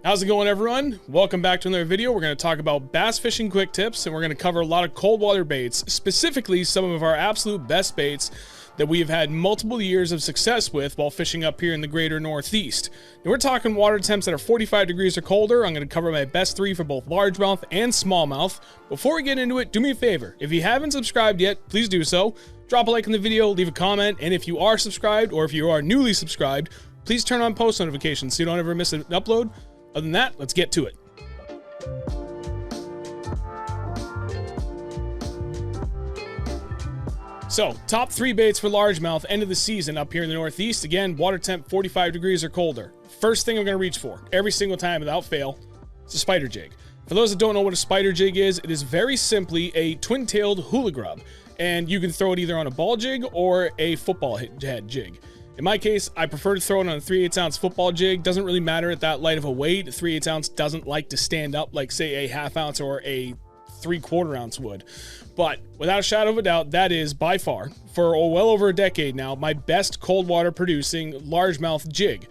How's it going, everyone? Welcome back to another video. We're going to talk about bass fishing quick tips, and we're going to cover a lot of cold water baits, specifically some of our absolute best baits that we have had multiple years of success with while fishing up here in the greater Northeast. And we're talking water temps that are 45 degrees or colder. I'm going to cover my best three for both largemouth and smallmouth. Before we get into it, do me a favor. If you haven't subscribed yet, please do so. Drop a like in the video, leave a comment, and if you are subscribed or if you are newly subscribed, please turn on post notifications so you don't ever miss an upload. Other than that, let's get to it. So, top three baits for largemouth end of the season up here in the Northeast. Again, water temp 45 degrees or colder. First thing I'm going to reach for every single time without fail, it's a spider jig. For those that don't know what a spider jig is, it is very simply a twin-tailed hula grub, and you can throw it either on a ball jig or a football head jig. In my case, I prefer to throw it on a 3/8 ounce football jig. Doesn't really matter at that light of a weight. 3/8 ounce doesn't like to stand up like, say, a 1/2 ounce or a 3/4 ounce would. But without a shadow of a doubt, that is by far, for well over a decade now, my best cold water producing largemouth jig.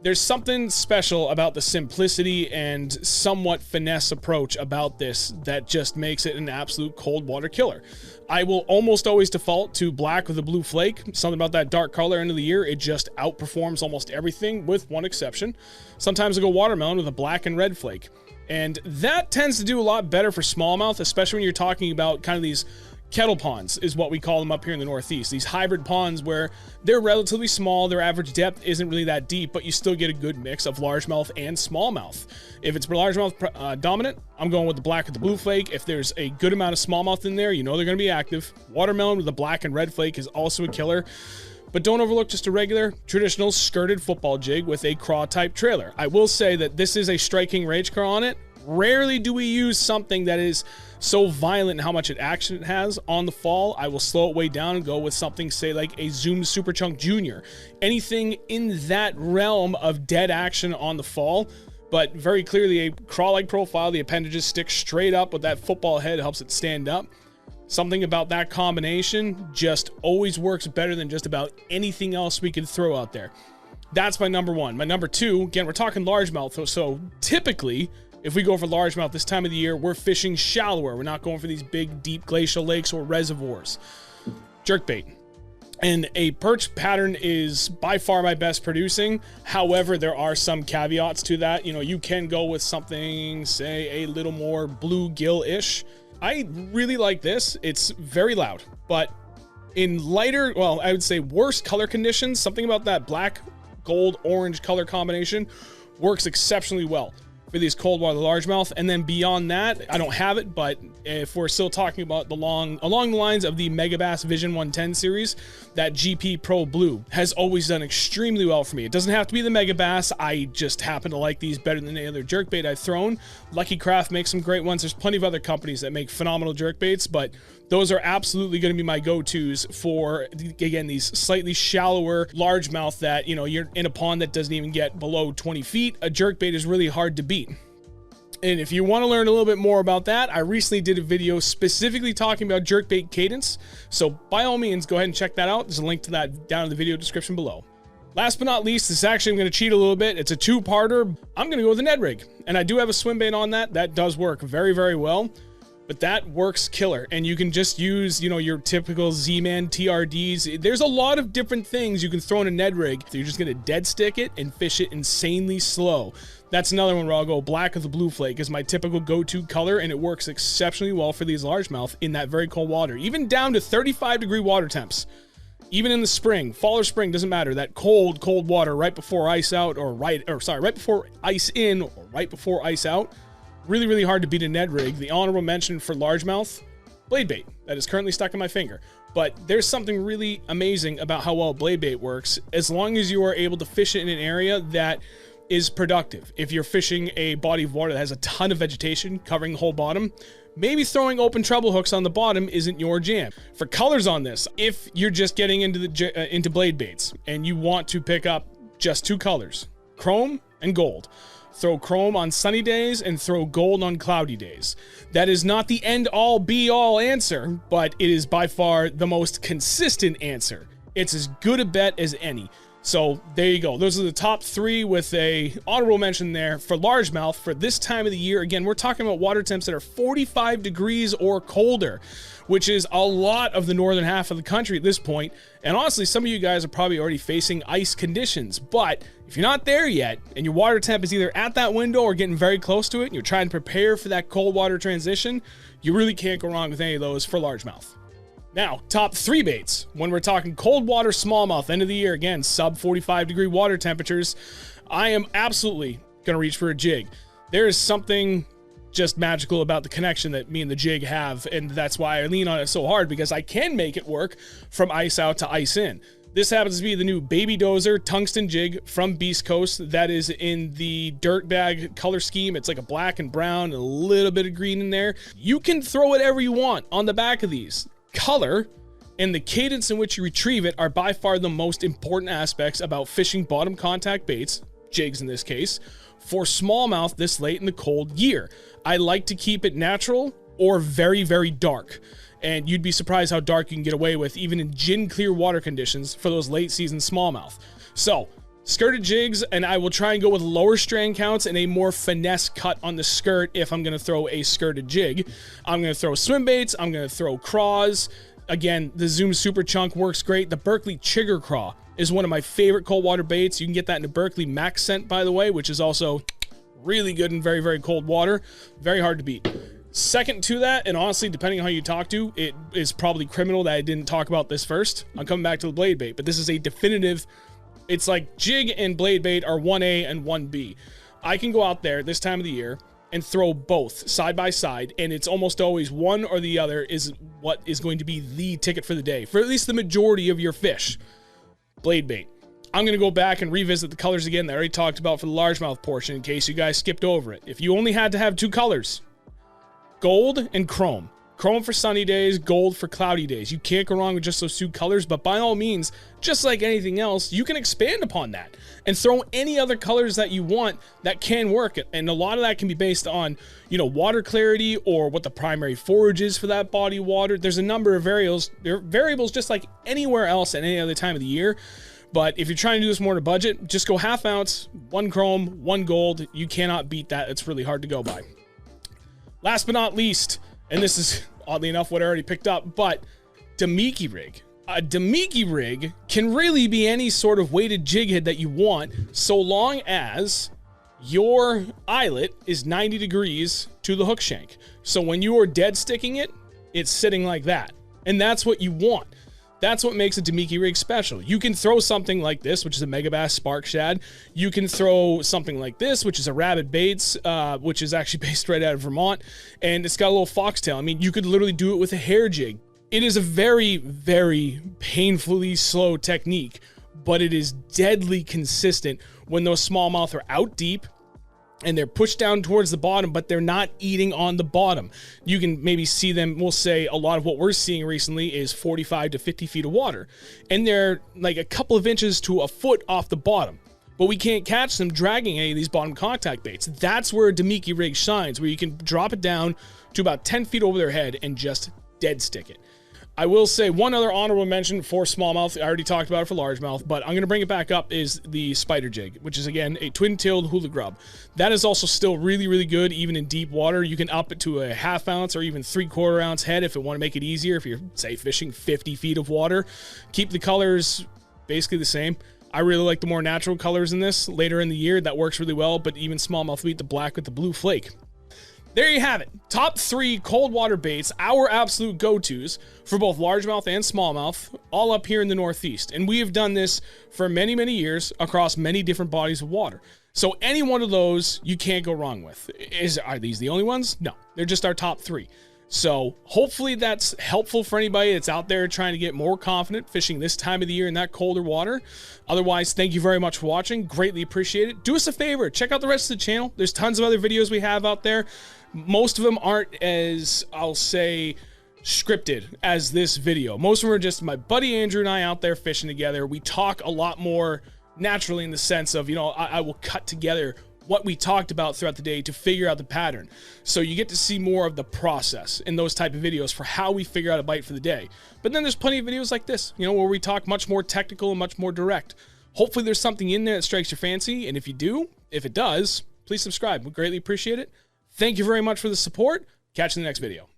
There's something special about the simplicity and somewhat finesse approach about this that just makes it an absolute cold water killer. I will almost always default to black with a blue flake. Something about that dark color end of the year, it just outperforms almost everything with one exception. Sometimes I go watermelon with a black and red flake. And that tends to do a lot better for smallmouth, especially when you're talking about kind of these kettle ponds is what we call them up here in the Northeast. These hybrid ponds where they're relatively small, their average depth isn't really that deep, but you still get a good mix of largemouth and smallmouth. If it's largemouth dominant, I'm going with the black with the blue flake. If there's a good amount of smallmouth in there, you know they're going to be active. Watermelon with the black and red flake is also a killer. But don't overlook just a regular, traditional skirted football jig with a craw type trailer. I will say that this is a striking rage craw on it. Rarely do we use something that is so violent in how much action it has on the fall. I will slow it way down and go with something, say, like a Zoom Super Chunk Junior. Anything in that realm of dead action on the fall, but very clearly a craw-like profile. The appendages stick straight up with that football head, helps it stand up. Something about that combination just always works better than just about anything else we could throw out there. That's my number one. My number two, again, we're talking largemouth, so typically, if we go for largemouth this time of the year, we're fishing shallower. We're not going for these big, deep glacial lakes or reservoirs. Jerkbait. And a perch pattern is by far my best producing. However, there are some caveats to that. You know, you can go with something, say, a little more bluegill-ish. I really like this. It's very loud, but in lighter, well, I would say worse color conditions, something about that black, gold, orange color combination works exceptionally well for these cold water largemouth. And then beyond that, I don't have it, but if we're still talking about along the lines of the Megabass Vision 110 series, that GP Pro Blue has always done extremely well for me. It doesn't have to be the Megabass. I just happen to like these better than any other jerkbait I've thrown. Lucky Craft makes some great ones. There's plenty of other companies that make phenomenal jerkbaits, but those are absolutely going to be my go-tos for, again, these slightly shallower largemouth that, you know, you're in a pond that doesn't even get below 20 feet. A jerkbait is really hard to beat. And if you want to learn a little bit more about that, I recently did a video specifically talking about jerkbait cadence. So by all means, go ahead and check that out. There's a link to that down in the video description below. Last but not least, this actually, I'm going to cheat a little bit. It's a two-parter. I'm going to go with the Ned Rig. And I do have a swim bait on that. That does work very, very well. But that works killer. And you can just use, you know, your typical Z-Man TRDs. There's a lot of different things you can throw in a Ned Rig. You're just going to dead stick it and fish it insanely slow. That's another one where I'll go black with the blue flake is my typical go-to color, and it works exceptionally well for these largemouth in that very cold water, even down to 35-degree water temps. Even in the spring, fall or spring, doesn't matter. That cold, cold water right before ice out, right before ice in or right before ice out. Really, really hard to beat a Ned Rig. The honorable mention for largemouth, blade bait. That is currently stuck in my finger. But there's something really amazing about how well blade bait works, as long as you are able to fish it in an area that is productive. If you're fishing a body of water that has a ton of vegetation covering the whole bottom, maybe throwing open treble hooks on the bottom isn't your jam. For colors on this, if you're just getting into blade baits and you want to pick up just two colors, chrome and gold, throw chrome on sunny days and throw gold on cloudy days. That is not the end-all be-all answer, but it is by far the most consistent answer. It's as good a bet as any. So there you go. Those are the top 3 with a honorable mention there for largemouth for this time of the year. Again, we're talking about water temps that are 45 degrees or colder, which is a lot of the northern half of the country at this point. And honestly, some of you guys are probably already facing ice conditions. But if you're not there yet and your water temp is either at that window or getting very close to it, and you're trying to prepare for that cold water transition, you really can't go wrong with any of those for largemouth. Now, top 3 baits. When we're talking cold water smallmouth, end of the year, again, sub 45 degree water temperatures, I am absolutely going to reach for a jig. There is something just magical about the connection that me and the jig have, and that's why I lean on it so hard, because I can make it work from ice out to ice in. This happens to be the new Baby Dozer tungsten jig from Beast Coast. That is in the dirt bag color scheme. It's like a black and brown and a little bit of green in there. You can throw whatever you want on the back of these. Color and the cadence in which you retrieve it are by far the most important aspects about fishing bottom contact baits, jigs in this case, for smallmouth this late in the cold year. I like to keep it natural or very, very dark. And you'd be surprised how dark you can get away with even in gin clear water conditions for those late season smallmouth. So skirted jigs, and I will try and go with lower strand counts and a more finesse cut on the skirt if I'm going to throw a skirted jig. I'm going to throw swim baits. I'm going to throw craws. Again, the Zoom Super Chunk works great. The Berkeley Chigger Craw is one of my favorite cold water baits. You can get that in the Berkeley Max scent, by the way, which is also really good in very, very cold water. Very hard to beat. Second to that, and honestly, depending on how you talk to, it is probably criminal that I didn't talk about this first. I'm coming back to the blade bait, but this is a definitive. It's like jig and blade bait are 1A and 1B. I can go out there this time of the year and throw both side by side, and it's almost always one or the other is what is going to be the ticket for the day, for at least the majority of your fish. Blade bait. I'm going to go back and revisit the colors again that I already talked about for the largemouth portion in case you guys skipped over it. If you only had to have 2 colors, gold and chrome. Chrome for sunny days, gold for cloudy days. You can't go wrong with just those 2 colors, but by all means, just like anything else, you can expand upon that and throw any other colors that you want that can work. And a lot of that can be based on, water clarity or what the primary forage is for that body of water. There's a number of variables just like anywhere else at any other time of the year. But if you're trying to do this more on a budget, just go half ounce, 1 chrome, 1 gold. You cannot beat that. It's really hard to go by. Last but not least, and this is oddly enough what I already picked up, but Dimiki Rig. A Dimiki Rig can really be any sort of weighted jig head that you want, so long as your eyelet is 90 degrees to the hook shank. So when you are dead sticking it, it's sitting like that. And that's what you want. That's what makes a Dimiki Rig special. You can throw something like this, which is a Megabass Spark Shad. You can throw something like this, which is a Rabbit Baits, which is actually based right out of Vermont, and it's got a little foxtail. I mean, you could literally do it with a hair jig. It is a very, very painfully slow technique, but it is deadly consistent when those smallmouth are out deep and they're pushed down towards the bottom, but they're not eating on the bottom. You can maybe see them, we'll say a lot of what we're seeing recently is 45 to 50 feet of water, and they're like a couple of inches to a foot off the bottom. But we can't catch them dragging any of these bottom contact baits. That's where a Dimiki Rig shines, where you can drop it down to about 10 feet over their head and just dead stick it. I will say one other honorable mention for smallmouth. I already talked about it for largemouth, but I'm going to bring it back up is the spider jig, which is, again, a twin-tailed hula grub. That is also still really, really good, even in deep water. You can up it to a half ounce or even 3/4 ounce head if you want to make it easier. If you're, say, fishing 50 feet of water, keep the colors basically the same. I really like the more natural colors in this. Later in the year, that works really well, but even smallmouth beat the black with the blue flake. There you have it. Top 3 cold water baits, our absolute go-tos for both largemouth and smallmouth, all up here in the Northeast. And we have done this for many, many years across many different bodies of water. So any one of those you can't go wrong with. Are these the only ones? No, they're just our top 3. So hopefully that's helpful for anybody that's out there trying to get more confident fishing this time of the year in that colder water. Otherwise, thank you very much for watching. Greatly appreciate it. Do us a favor. Check out the rest of the channel. There's tons of other videos we have out there. Most of them aren't as, I'll say, scripted as this video. Most of them are just my buddy Andrew and I out there fishing together. We talk a lot more naturally in the sense of, I will cut together what we talked about throughout the day to figure out the pattern. So you get to see more of the process in those type of videos for how we figure out a bite for the day. But then there's plenty of videos like this, where we talk much more technical and much more direct. Hopefully there's something in there that strikes your fancy. And if it does, please subscribe. We greatly appreciate it. Thank you very much for the support. Catch you in the next video.